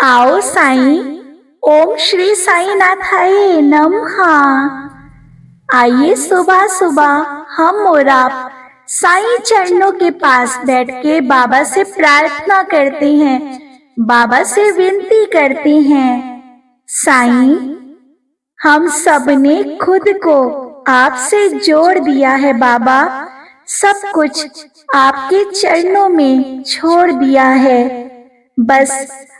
आओ साईं, ओम श्री साईनाथाय नमः। आइए सुबह सुबह हम और आप साईं चरणों के पास बैठ के बाबा से प्रार्थना करते हैं, बाबा से विनती करते हैं। साईं, हम सब ने खुद को आपसे जोड़ दिया है बाबा, सब कुछ आपके चरणों में छोड़ दिया है। बस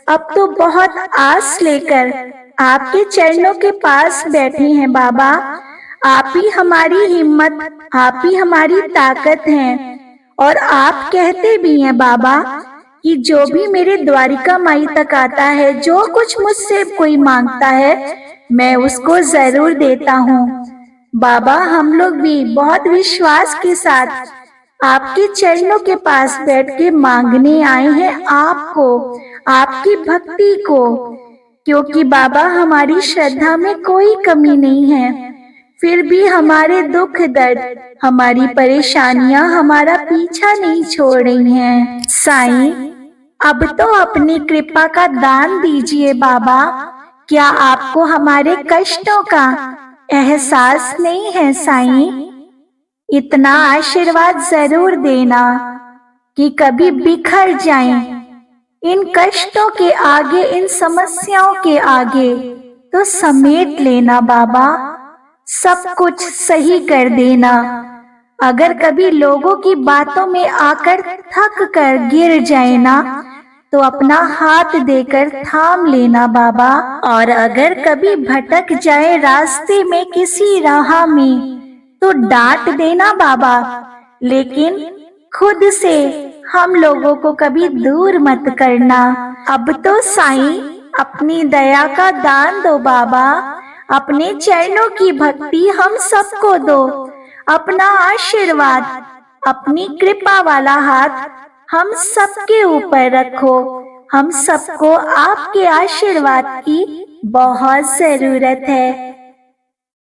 अब तो बहुत आस लेकर आपके चरणों के पास बैठे हैं बाबा। आप ही हमारी हिम्मत, आप ही हमारी ताकत हैं। और आप कहते भी हैं बाबा कि जो भी मेरे द्वारिका माई तक आता है, जो कुछ मुझसे कोई मांगता है, मैं उसको जरूर देता हूँ। बाबा, हम लोग भी बहुत विश्वास के साथ आपके चरणों के पास बैठ के मांगने आए हैं आपको, आपकी भक्ति को, क्योंकि बाबा हमारी श्रद्धा में कोई कमी नहीं है। फिर भी हमारे दुख दर्द, हमारी परेशानियां हमारा पीछा नहीं छोड़ रही हैं। साईं, अब तो अपनी कृपा का दान दीजिए बाबा। क्या आपको हमारे कष्टों का एहसास नहीं है साईं? इतना आशीर्वाद जरूर देना कि कभी बिखर जाएं। इन कष्टों के आगे, इन समस्याओं के आगे तो समेट लेना बाबा, सब कुछ सही कर देना। अगर कभी लोगों की बातों में आकर थक कर गिर जाए ना, तो अपना हाथ देकर थाम लेना बाबा। और अगर कभी भटक जाए रास्ते में किसी राह में, तो डांट देना बाबा, लेकिन खुद से हम लोगों को कभी दूर मत करना। अब तो साईं अपनी दया का दान दो बाबा, अपने चरणों की भक्ति हम सबको दो, अपना आशीर्वाद, अपनी कृपा वाला हाथ हम सबके ऊपर रखो। हम सबको आपके आशीर्वाद की बहुत जरूरत है।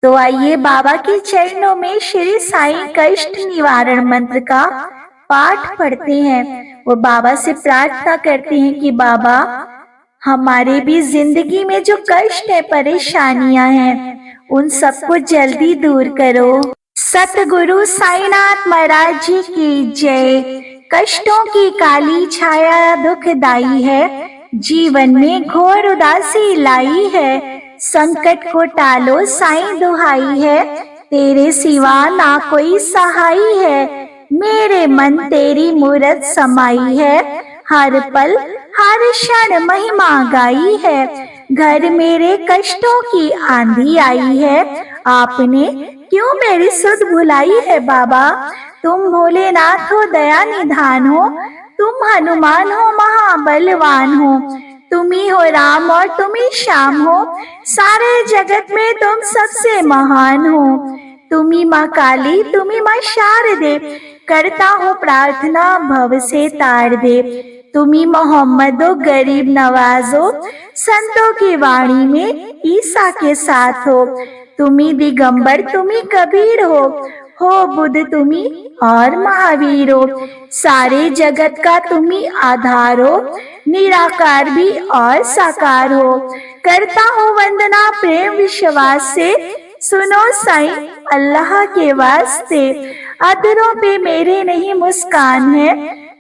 तो आइए बाबा के चरणों में श्री साईं कष्ट निवारण मंत्र का पाठ पढ़ते हैं और बाबा से प्रार्थना करते हैं कि बाबा, हमारे भी जिंदगी में जो कष्ट है, परेशानियां हैं, उन सबको जल्दी दूर करो। सतगुरु साईनाथ महाराज जी की जय। कष्टों की काली छाया दुखदाई है, जीवन में घोर उदासी लाई है। संकट को टालो साईं दुहाई है, तेरे सिवा ना कोई सहाय है। मेरे मन तेरी मूरत समाई है, हर पल हर क्षण महिमा गाई है। घर मेरे कष्टों की आंधी आई है, आपने क्यों मेरी सुध भुलाई है बाबा। तुम भोलेनाथ हो, दया निधान हो, तुम हनुमान हो, महाबलवान हो। तुम ही हो राम और तुम ही श्याम हो, सारे जगत में तुम सबसे महान हो। तुम ही माँ काली, तुम ही माँ शारदे, करता हूँ प्रार्थना भव से तार दे। तुम ही मोहम्मदो गरीब नवाजो, संतों की वाणी में ईसा के साथ हो। तुम ही दिगंबर, तुम ही कबीर हो बुद्ध तुम ही और महावीर हो। सारे जगत का तुम ही आधार हो, निराकार भी और साकार हो। करता हूँ वंदना प्रेम विश्वास से, सुनो साईं अल्लाह के वास्ते। अधरों पे मेरे नहीं मुस्कान है,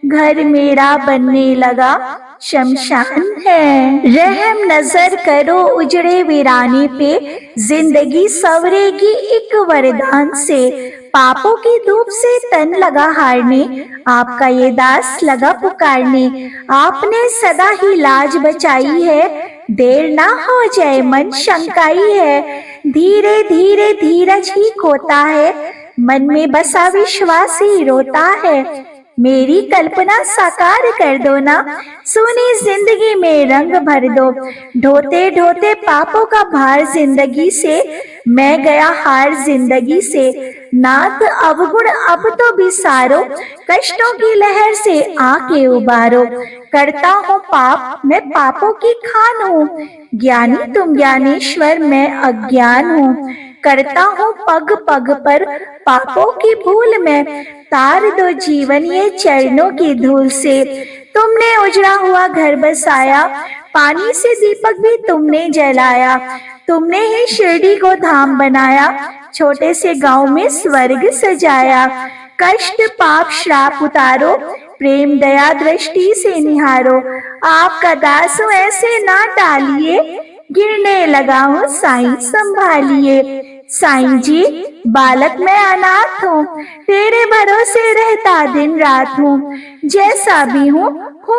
घर मेरा बनने लगा शमशान है। रहम नजर करो उजड़े वीराने पे, जिंदगी सवरेगी एक वरदान से। पापों की धूप से तन लगा हारने, आपका ये दास लगा पुकारने। आपने सदा ही लाज बचाई है, देर ना हो जाए मन शंकाई है। धीरे धीरे धीरज ही खोता है, मन में बसा विश्वास ही रोता है। मेरी कल्पना साकार कर दो ना, सुनी जिंदगी में रंग भर दो। ढोते ढोते पापों का भार जिंदगी से, मैं गया हार जिंदगी से। नाथ अवगुण अब तो बिसारो, कष्टों की लहर से आके उबारो। करता हूँ पाप, मैं पापों की खान हूँ, ज्ञानी तुम ज्ञानेश्वर, मैं अज्ञान हूँ। करता हूँ पग पग पर पापों की भूल में, तार दो जीवन ये चरणों की धूल से। तुमने उजड़ा हुआ घर बसाया, पानी से दीपक भी तुमने जलाया। तुमने ही शिरडी को धाम बनाया, छोटे से गांव में स्वर्ग सजाया। कष्ट पाप श्राप उतारो, प्रेम दया दृष्टि से निहारो। आपका दास हूँ ऐसे ना टालिए, गिरने लगा हूँ साईं संभालिए। साईं जी बालक मैं अनाथ हूँ, तेरे भरोसे रहता दिन रात हूँ। जैसा भी हूँ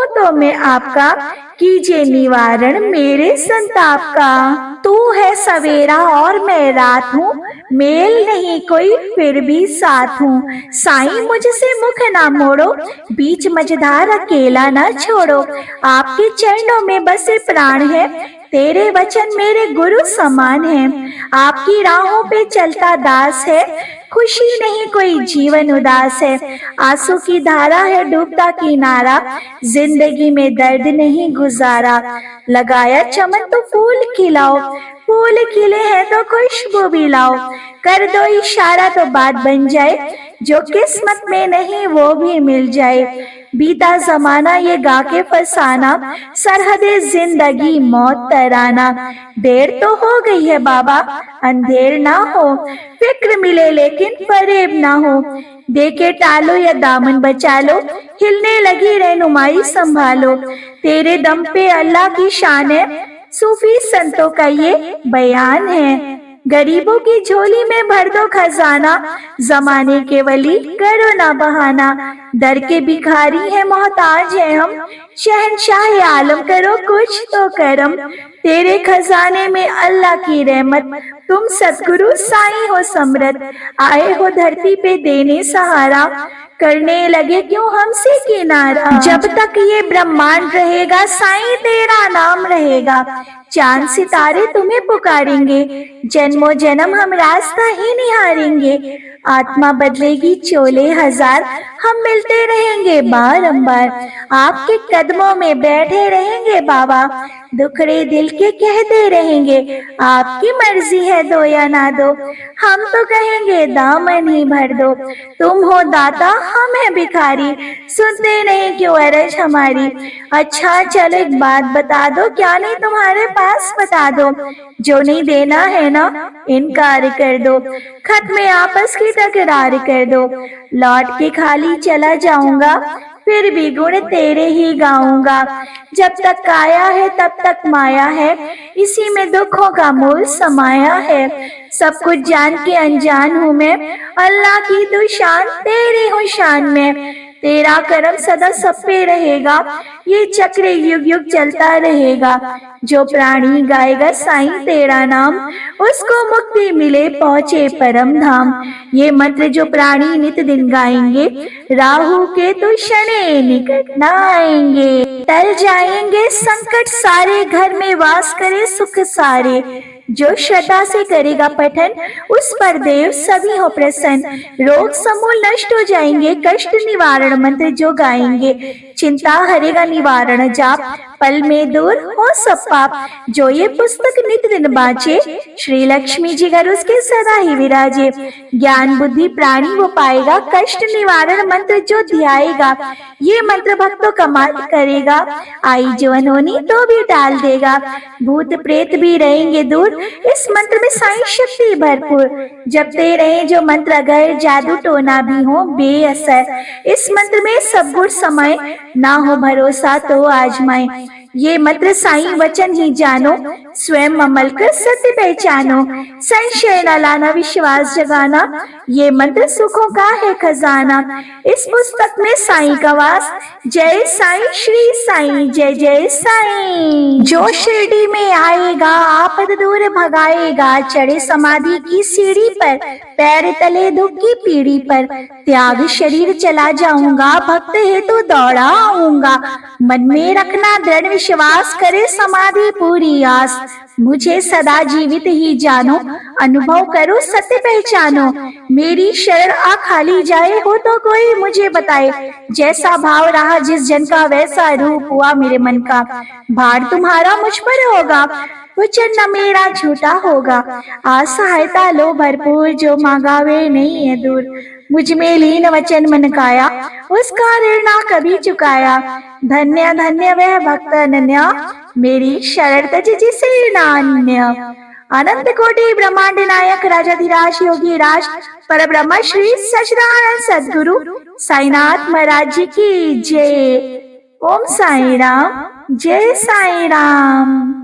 तो मैं आपका, कीजिए निवारण मेरे संताप का। तू है सवेरा और मैं रात हूँ, मेल नहीं कोई फिर भी साथ हूँ। साईं मुझसे मुख ना मोड़ो, बीच मझधार अकेला ना छोड़ो। आपके चरणों में बसे प्राण है, तेरे वचन मेरे गुरु समान है। आपकी राहों पे चलता दास है, खुशी नहीं कोई जीवन उदास है। आंसू की धारा है डूबता किनारा, जिंदगी में दर्द नहीं गुजारा। लगाया चमन तो फूल खिलाओ, फूल खिले हैं तो खुशबू भी लाओ। कर दो इशारा तो बात बन जाए, जो किस्मत में नहीं वो भी मिल जाए। बीता जमाना ये गा के फसाना, सरहदे जिंदगी मौत तराना। देर तो हो गई है बाबा अंधेर ना हो, फिक्र मिले लेकिन फरेब ना हो। देके टालो या दामन बचा लो, हिलने लगी रहनुमाई संभालो। तेरे दम पे अल्लाह की शान है, सूफी संतों का ये बयान है। गरीबों की झोली में भर दो खजाना, जमाने के वली करो ना बहाना। दर के भिखारी है मोहताज है हम, शहंशाह आलम करो कुछ तो करम। तेरे खजाने में अल्लाह की रहमत, तुम सतगुरु साईं हो समृत। आए हो धरती पे देने सहारा, करने लगे क्यों हमसे किनारा। जब तक ये ब्रह्मांड रहेगा साईं तेरा नाम रहेगा। चांद सितारे तुम्हें पुकारेंगे, जन्मों जन्म हम रास्ता ही निहारेंगे। आत्मा बदलेगी चोले हजार, हम मिलते रहेंगे बारंबार। आपके कदमों में बैठे रहेंगे बाबा, दुखड़े दिल के कहते रहेंगे। आपकी मर्जी है दो या ना दो, हम तो कहेंगे दामन ही भर दो। तुम हो दाता हम है भिखारी, सुनते नहीं क्यों अरज हमारी। अच्छा चलो एक बात बता दो, क्या नहीं तुम्हारे पास बता दो। जो नहीं देना है ना इनकार कर दो, खत में आपस की तकरार कर दो। लौट के खाली चला जाऊंगा, फिर भी गुण तेरे ही गाऊंगा। जब तक काया है तब तक माया है, इसी में दुखों का मूल समाया है। सब कुछ जान के अनजान हूँ मैं, अल्लाह की तू शान तेरी हूँ शान में। तेरा करम सदा सब पे रहेगा, ये चक्र युग युग चलता रहेगा। जो प्राणी गाएगा साईं तेरा नाम, उसको मुक्ति मिले पहुँचे परम धाम। ये मंत्र जो प्राणी नित दिन गाएंगे, राहु के तो शनि निकट न आएंगे। टल जाएंगे संकट सारे, घर में वास करे सुख सारे। जो श्रद्धा से करेगा पठन, उस पर देव सभी हो प्रसन्न। रोग समूल नष्ट हो जाएंगे, कष्ट निवारण मंत्र जो गाएंगे। चिंता हरेगा निवारण जाप, पल में दूर हो सब पाप। जो ये पुस्तक नित दिन बाँचे, श्री लक्ष्मी जी घर उसके सदा ही विराजे। ज्ञान बुद्धि प्राणी वो पाएगा, कष्ट निवारण मंत्र जो ध्याएगा। ये मंत्र भक्तों का मार्ग करेगा, आई जो अनहोनी तो भी टाल देगा। भूत प्रेत भी रहेंगे दूर, इस मंत्र में साईं शक्ति भरपूर। जपते रहे जो मंत्र अगर जादू टोना भी हो बेअसर। इस मंत्र में सब गुण समाये, ना हो भरोसा तो आजमाए। ये मंत्र साईं वचन ही जानो, स्वयं अमल कर सत्य पहचानो। संशय न लाना विश्वास जगाना, ये मंत्र सुखों का है खजाना। इस पुस्तक में साईं का वास, जय साईं श्री साईं जय जय साईं। जो शिरडी में आएगा आपद दूर भगाएगा, चढ़े समाधि की सीढ़ी पर, पैर तले दुख की पीढ़ी पर। त्याग शरीर चला जाऊंगा, भक्त हेतु दौड़ा आऊंगा। मन में रखना दृढ़ विश्वास, करे समाधि पूरी आस। मुझे सदा जीवित ही जानो, अनुभव करो सत्य पहचानो। मेरी शरण आ खाली जाए हो तो कोई मुझे बताए। जैसा भाव रहा जिस जन का, वैसा रूप हुआ मेरे मन का। भार तुम्हारा मुझ पर होगा, वचन न मेरा झूठा होगा। आ सहायता लो भरपूर, जो मांगा वे नहीं है दूर। मुझ में लीन वचन मन काया, उसका ऋण ना कभी चुकाया। धन्य धन्य वह भक्त अनन्य, मेरी शरण तज जिसे नान्य। अनंत कोटि ब्रह्मांड नायक राजाधिराज योगी राज पर ब्रह्म श्री सच्चिदानंद सद्गुरु साईनाथ महाराज जी की जय। ओम साई राम, जय साई राम।